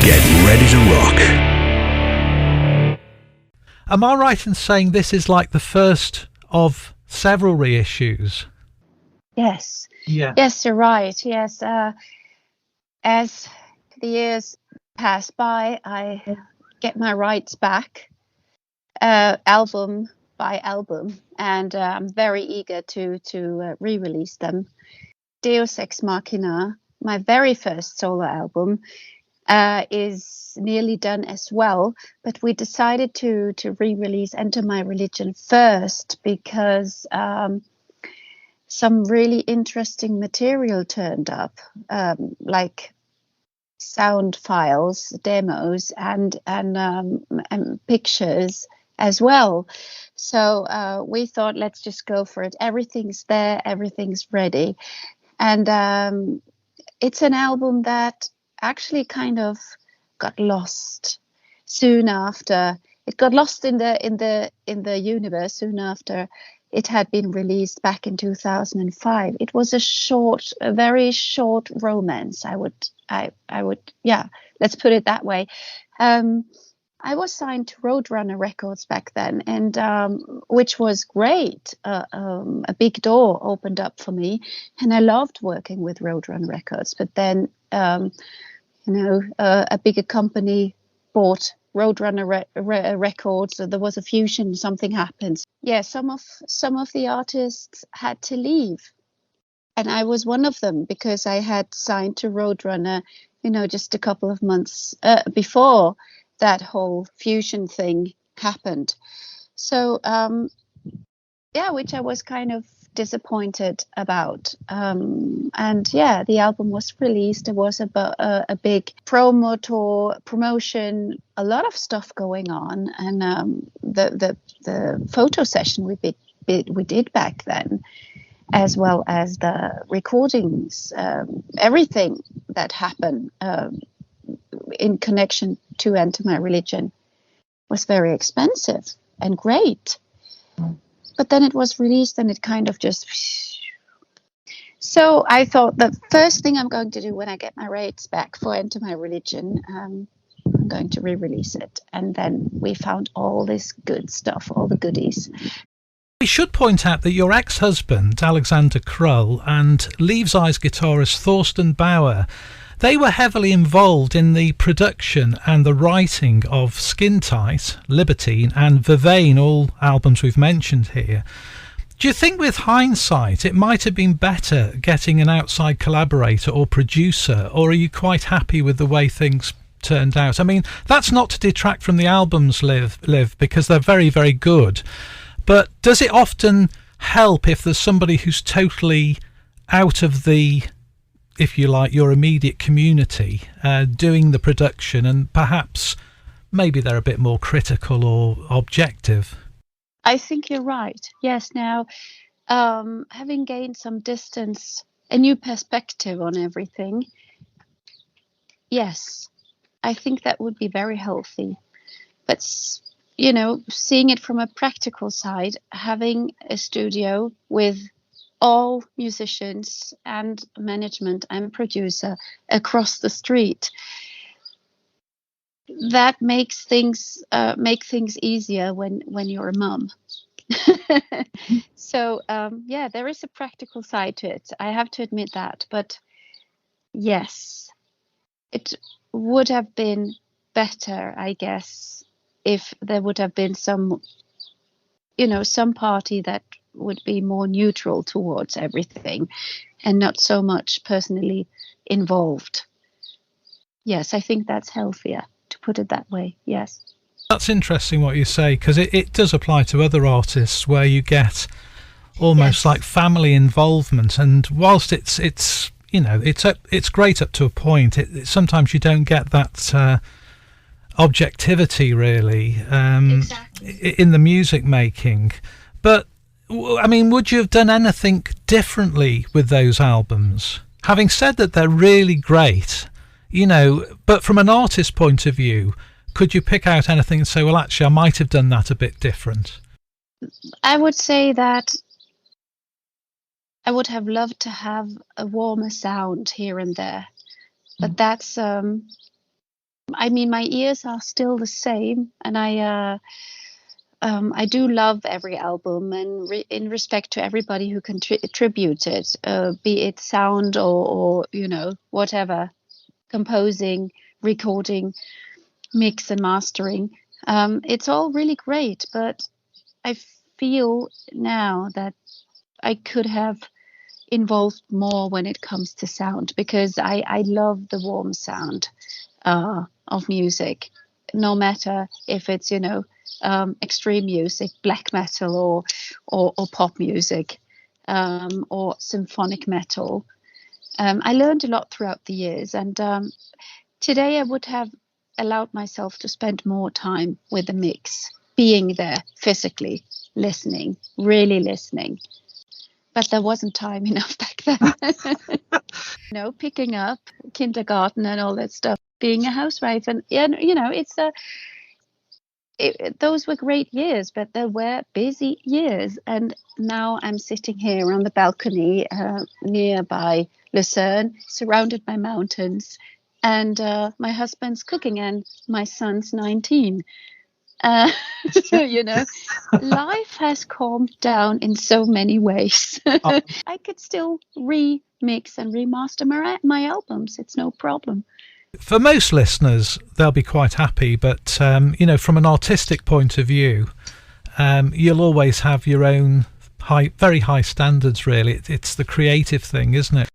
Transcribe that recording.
Get ready to rock. Am I right in saying this is like the first of several reissues? Yes. Yeah. Yes, you're right. Yes. As the years pass by, I get my rights back, album by album, and I'm very eager to re-release them. Deus Ex Machina, my very first solo album, is nearly done as well, but we decided to re-release Enter My Religion first because some really interesting material turned up, like sound files, demos, and pictures as well. So we thought, let's just go for it. Everything's there, everything's ready, and it's an album that actually kind of got lost soon after. It got lost in the universe soon after it had been released back in 2005. It was a very short romance. I would, yeah, let's put it that way. I was signed to Roadrunner Records back then, and which was great. A big door opened up for me, and I loved working with Roadrunner Records. But then, a bigger company bought Roadrunner Records. So there was a fusion. Something happened. Yeah, some of the artists had to leave, and I was one of them because I had signed to Roadrunner, just a couple of months before that whole fusion thing happened. So which I was kind of disappointed about. And yeah, the album was released. There was a big promotion, a lot of stuff going on, and the photo session we did back then, as well as the recordings, everything that happened in connection to Enter My Religion was very expensive and great. But then it was released and it kind of just... So I thought the first thing I'm going to do when I get my rights back for Enter My Religion, I'm going to re-release it. And then we found all this good stuff, all the goodies. We should point out that your ex-husband, Alexander Krull, and Leaves' Eyes guitarist Thorsten Bauer, they were heavily involved in the production and the writing of Skin Tight, Libertine and Vervain, all albums we've mentioned here. Do you think with hindsight it might have been better getting an outside collaborator or producer, or are you quite happy with the way things turned out? I mean, that's not to detract from the albums, Liv, because they're very, very good. But does it often help if there's somebody who's totally out of the, if you like, your immediate community, doing the production, and perhaps maybe they're a bit more critical or objective? I think you're right. Yes. Now, having gained some distance, a new perspective on everything, yes, I think that would be very healthy. But, seeing it from a practical side, having a studio with all musicians and management and producer across the street, that makes things easier when you're a mum. So there is a practical side to it, I have to admit that. But yes, it would have been better, I guess, if there would have been some party that would be more neutral towards everything and not so much personally involved. Yes, I think that's healthier, to put it that way. Yes. That's interesting what you say, because it does apply to other artists where you get almost like family involvement, and whilst it's great up to a point, sometimes you don't get that objectivity really in the music making. But I mean, would you have done anything differently with those albums? Having said that they're really great, but from an artist point of view, could you pick out anything and say, well, actually, I might have done that a bit different? I would say that I would have loved to have a warmer sound here and there, but that's I mean, my ears are still the same, and I do love every album, and in respect to everybody who contributed, be it sound or whatever, composing, recording, mix and mastering. It's all really great, but I feel now that I could have involved more when it comes to sound, because I love the warm sound of music, no matter if it's extreme music, black metal, or pop music, or symphonic metal. I learned a lot throughout the years, and today I would have allowed myself to spend more time with the mix, being there physically, listening, really listening. But there wasn't time enough back then. Picking up kindergarten and all that stuff, being a housewife, and those were great years, but they were busy years. And now I'm sitting here on the balcony nearby Lucerne, surrounded by mountains, and my husband's cooking, and my son's 19. Life has calmed down in so many ways. I could still remix and remaster my albums. It's no problem. For most listeners, they'll be quite happy, but from an artistic point of view, you'll always have your own very high standards. Really, it's the creative thing, isn't it?